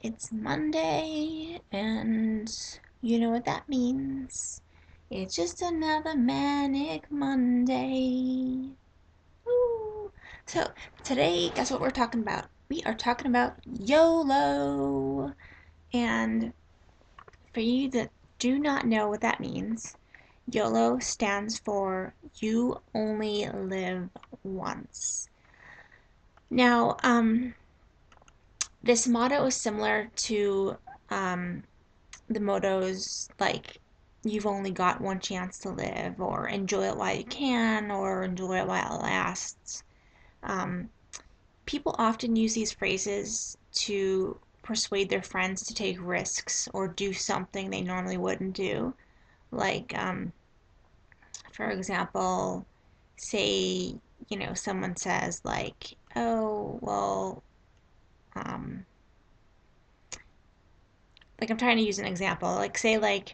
It's Monday, and you know what that means. It's just another manic Monday. Woo! So, today, guess what we're talking about? We are talking about YOLO. And for you that do not know what that means, YOLO stands for You Only Live Once. Now, this motto is similar to um, the mottos like you've only got one chance to live, or enjoy it while you can, or enjoy it while it lasts. Um, People often use these phrases to persuade their friends to take risks or do something they normally wouldn't do. Like, for example, say, someone says, like, oh, well, um, like I'm trying to use an example. Like, say, like,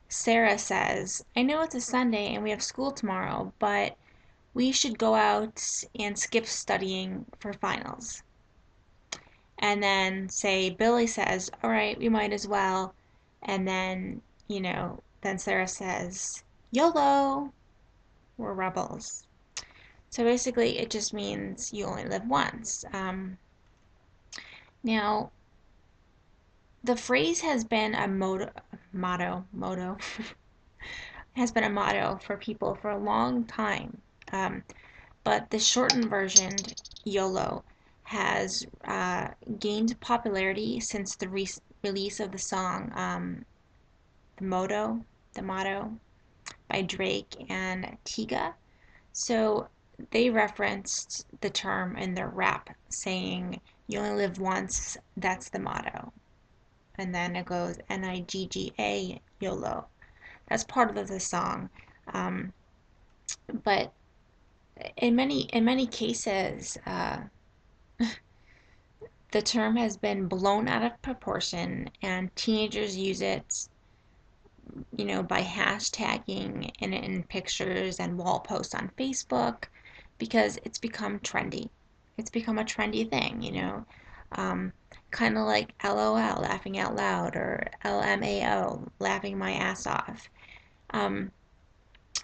Sarah says, I know it's a Sunday and we have school tomorrow, but we should go out and skip studying for finals. And then, say, Billy says, all right, we might as well. And then, then Sarah says, YOLO, we're rebels. So basically, it just means you only live once. Now, the phrase has been a motto, has been a motto for people for a long time. Um, but the shortened version, YOLO, has gained popularity since the release of the song the Motto, the Motto by Drake and Tiga. So they referenced the term in their rap, saying, You only live once, that's the motto. And then it goes NIGGA, YOLO. That's part of the song. Um, but in many cases, the term has been blown out of proportion, and teenagers use it, by hashtagging it in pictures and wall posts on Facebook because it's become trendy. It's become a trendy thing, um, kind of like LOL, laughing out loud, or LMAO, laughing my ass off. Um,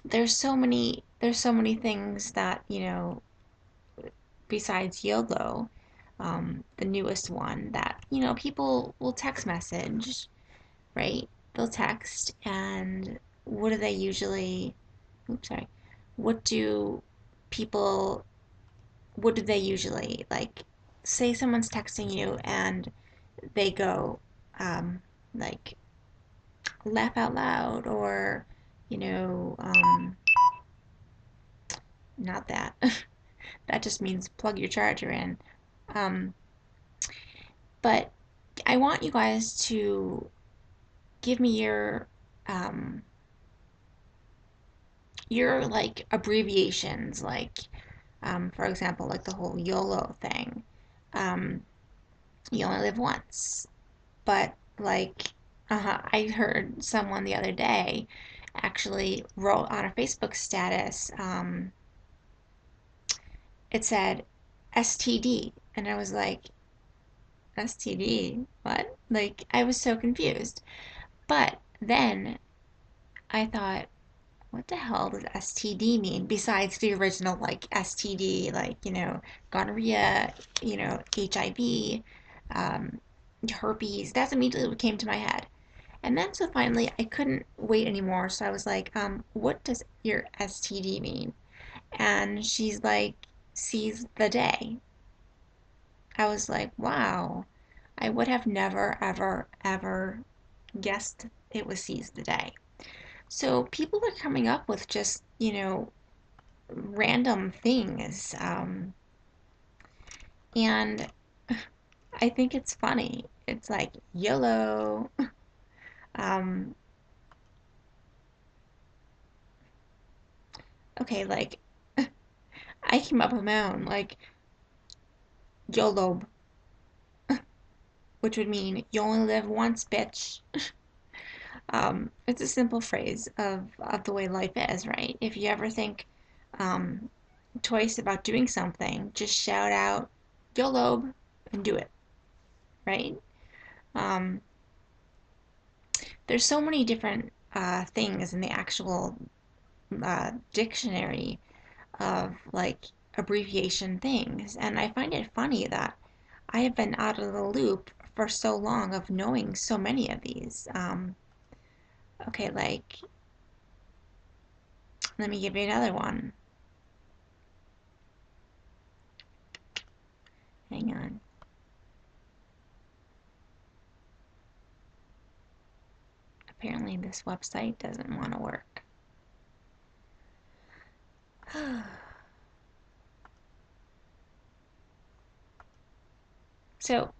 there's so many things that besides YOLO, the newest one that people will text message, right? They'll text, and what do they usually? Oops, sorry. What do people? What do they usually like? Say someone's texting you, and they go, like, laugh out loud, or you know, um, not that. That just means plug your charger in. Um, but I want you guys to give me your like abbreviations, like for example, like the whole YOLO thing. Um, you only live once, but like, I heard someone the other day actually wrote on a Facebook status. It said STD, and I was like, STD? What? Like, I was so confused. But then I thought, what the hell does STD mean besides the original, like, STD, like, gonorrhea, HIV, um, herpes? That's immediately what came to my head. And then so finally I couldn't wait anymore, so I was like, what does your STD mean? And she's like, seize the day. I was like, wow, I would have never, ever, ever guessed it was seize the day. So people are coming up with just, random things. And I think it's funny. It's like YOLO. Um, okay, like I came up with my own, like YOLO, which would mean you only live once, bitch. It's a simple phrase of the way life is, right? If you ever think um, twice about doing something, just shout out YOLO and do it, right? Um, there's so many different things in the actual dictionary of like abbreviation things, and I find it funny that I have been out of the loop for so long of knowing so many of these. Okay, like, let me give you another one. Hang on. Apparently, this website doesn't want to work. So,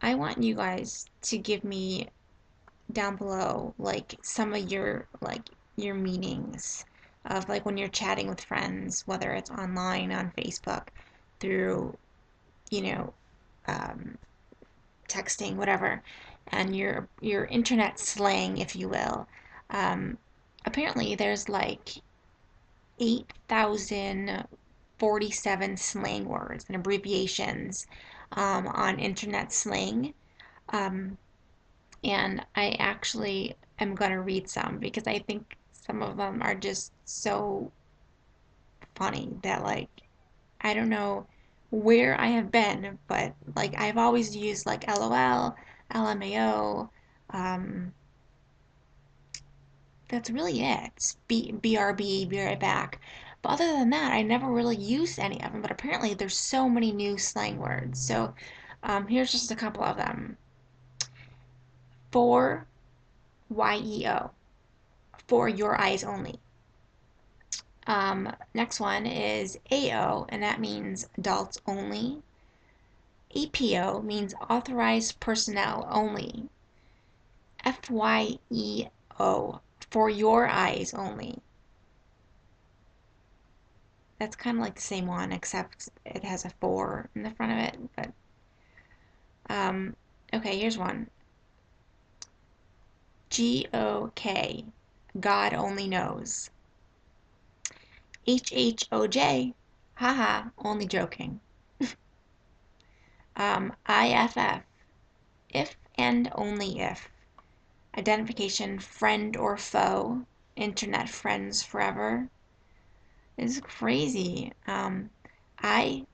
I want you guys to give me down below like some of your meanings of like when you're chatting with friends, whether it's online on Facebook, through, you know, um, texting, whatever, and your internet slang, if you will. Um, Apparently, there's like 8,047 slang words and abbreviations on internet slang. Um, and I actually am going to read some because I think some of them are just so funny that, like, I don't know where I have been, but like I've always used like LOL, LMAO. Um, that's really it. BRB, be right back. But other than that, I never really used any of them. But apparently, there's so many new slang words. So here's just a couple of them. For YEO, for your eyes only. Next one is AO, and that means adults only. APO means authorized personnel only. FYEO, for your eyes only. That's kind of like the same one, except it has a 4 in the front of it. But okay, here's one. GOK, God only knows. HHOJ, haha, only joking. IFF, if and only if. Identification, friend or foe. Internet friends forever. This is crazy. IOYK.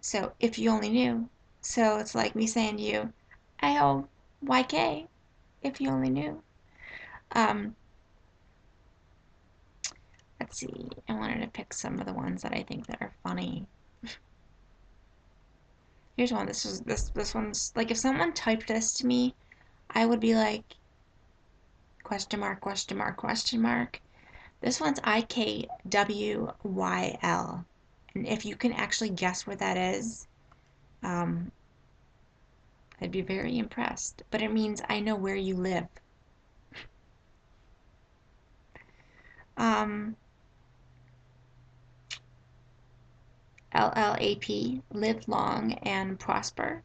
So if you only knew. So it's like me saying to you, IOYK, if you only knew. Um, let's see. I wanted to pick some of the ones that I think that are funny. Here's one. This one's like if someone typed this to me, I would be like question mark, question mark, question mark. This one's IKWYL. And if you can actually guess what that is, um, I'd be very impressed. But it means I know where you live. Um, LLAP, live long and prosper.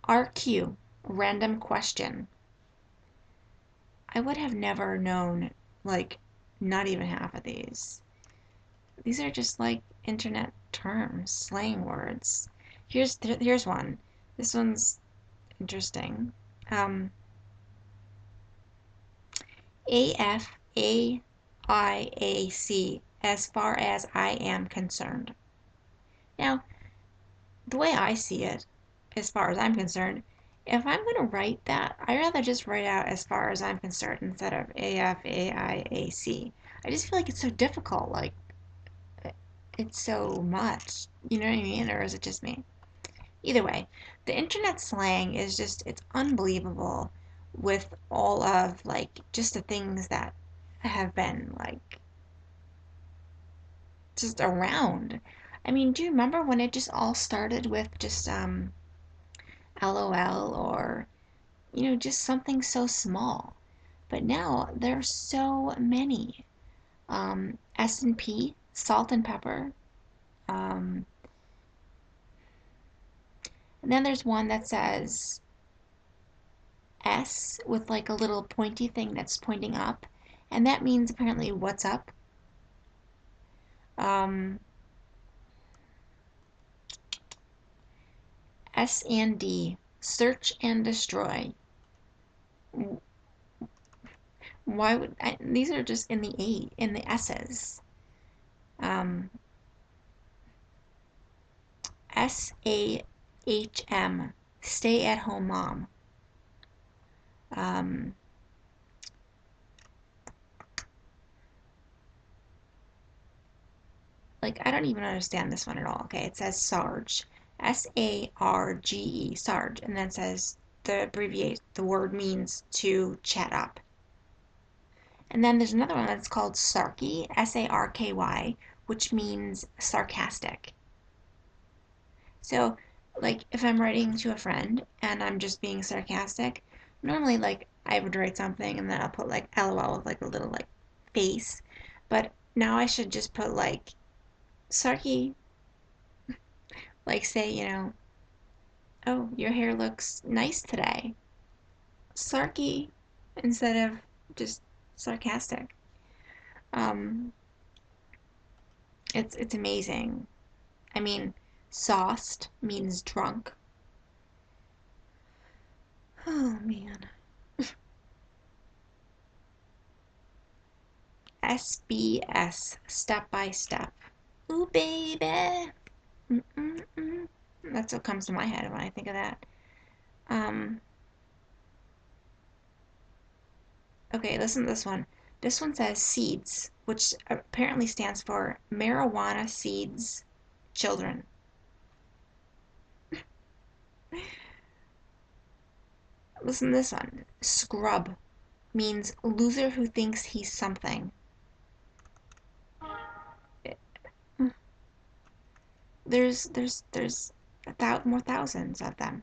RQ, random question. I would have never known, like, not even half of these. These are just like internet terms, slang words. Here's one. This one's interesting. AFAIAC, as far as I am concerned. Now, the way I see it, as far as I'm concerned, if I'm going to write that, I'd rather just write out as far as I'm concerned instead of AFAIAC. I just feel like it's so difficult. Like, it's so much. You know what I mean? Or is it just me? Either way, the internet slang is just, it's unbelievable with all of, like, just the things that have been, like, just around. I mean, do you remember when it just all started with just, LOL or, just something so small? But now there's so many. S&P, salt and pepper. Um, and then there's one that says S with like a little pointy thing that's pointing up, and that means apparently what's up. Um, S and D, search and destroy. Why would these are just in the S's. Um, SAHM, stay at home mom. Um, like I don't even understand this one at all. Okay, it says Sarge, SARGE, Sarge, and then it says the word means to chat up. And then there's another one that's called Sarky, SARKY, which means sarcastic. So, like, if I'm writing to a friend and I'm just being sarcastic, normally, like, I would write something and then I'll put, like, LOL with, like, a little, like, face. But now I should just put, like, Sarky, like, say, oh, your hair looks nice today. Sarky, instead of just sarcastic. Um, it's amazing. I mean, sauced means drunk. Oh man. SBS, step by step. Ooh, baby. Mm-mm-mm. That's what comes to my head when I think of that. Um, okay, listen to this one. This one says seeds, which apparently stands for marijuana seeds children. Listen to this one. Scrub means loser who thinks he's something. There's more thousands of them.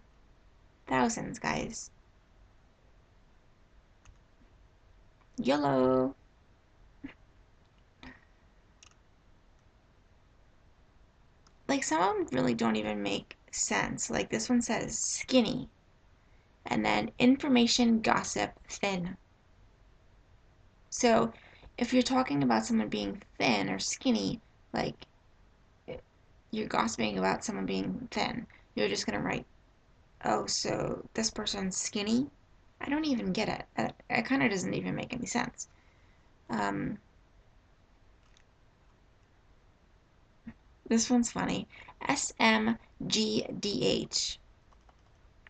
Thousands, guys. YOLO. Like some of them really don't even make sense. Like this one says skinny, and then information, gossip, thin. So if you're talking about someone being thin or skinny, like you're gossiping about someone being thin, you're just gonna write, oh, so this person's skinny? I don't even get it. It kind of doesn't even make any sense. Um, this one's funny. SMGDH.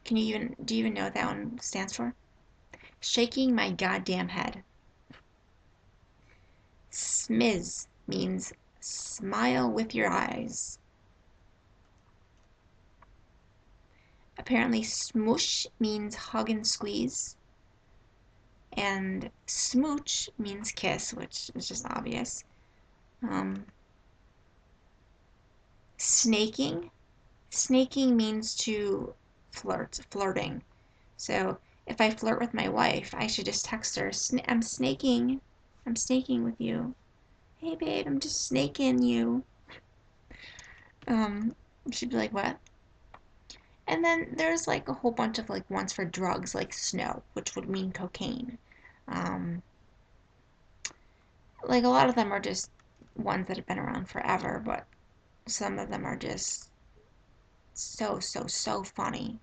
Do you even know what that one stands for? Shaking my goddamn head. Smiz means smile with your eyes. Apparently, smoosh means hug and squeeze. And smooch means kiss, which is just obvious. Um, snaking. Snaking means to flirting. So if I flirt with my wife, I should just text her, I'm snaking. I'm snaking with you. Hey, babe, I'm just snaking you. Um, she'd be like, what? And then there's like a whole bunch of like ones for drugs, like snow, which would mean cocaine. Um, like a lot of them are just ones that have been around forever, but some of them are just so funny.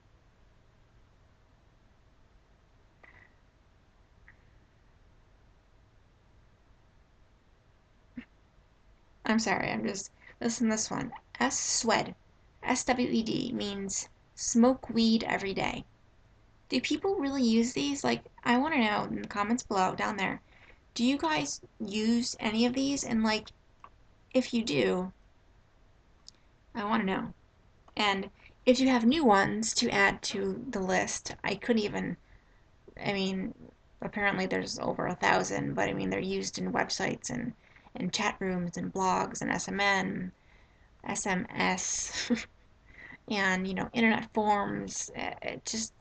I'm sorry, I'm just listen to this one. Swed, SWED means smoke weed every day. Do people really use these? Like, I want to know in the comments below down there. Do you guys use any of these? And like, if you do, I want to know. And if you have new ones to add to the list, I mean, apparently there's over 1,000, but I mean, they're used in websites and chat rooms and blogs and SMN, SMS, and, internet forums. It just,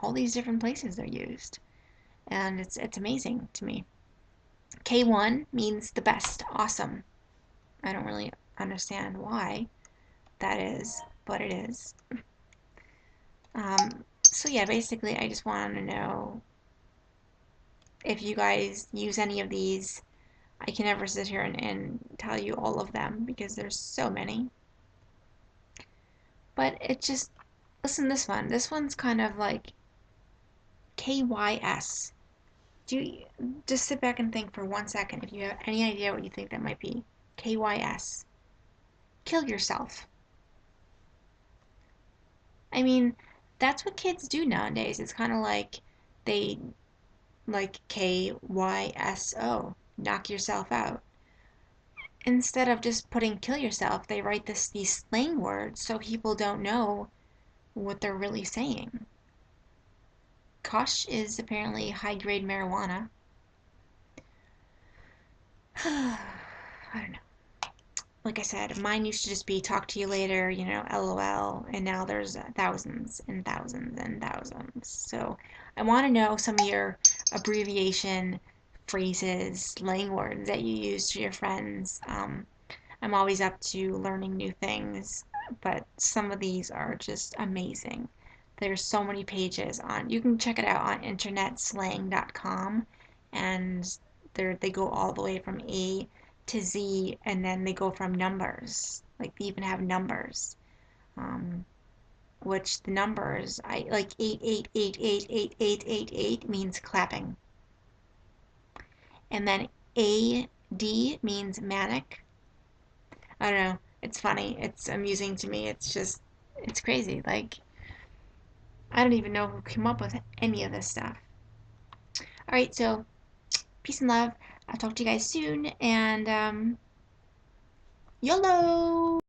all these different places they're used. And it's amazing to me. K1 means the best, awesome. I don't really understand why that is, but it is. So yeah, basically, I just wanted to know if you guys use any of these. I can never sit here and tell you all of them because there's so many. But it just, listen to this one. This one's kind of like KYS. Do you just sit back and think for 1 second if you have any idea what you think that might be? KYS. Kill yourself. I mean, that's what kids do nowadays. It's kind of like they like KYSO, knock yourself out. Instead of just putting kill yourself, they write these slang words so people don't know what they're really saying. Kush is apparently high grade marijuana. I don't know. Like I said, mine used to just be talk to you later, LOL, and now there's thousands and thousands and thousands. So I want to know some of your abbreviation phrases, slang words that you use to your friends. I'm always up to learning new things, but some of these are just amazing. There's so many pages on. You can check it out on internetslang.com, and they go all the way from A to Z, and then they go from numbers. Like they even have numbers, um, which the numbers I like 88888888 means clapping, and then AD means manic. I don't know. It's funny. It's amusing to me. It's crazy. Like, I don't even know who came up with any of this stuff. All right, so peace and love. I'll talk to you guys soon, and YOLO!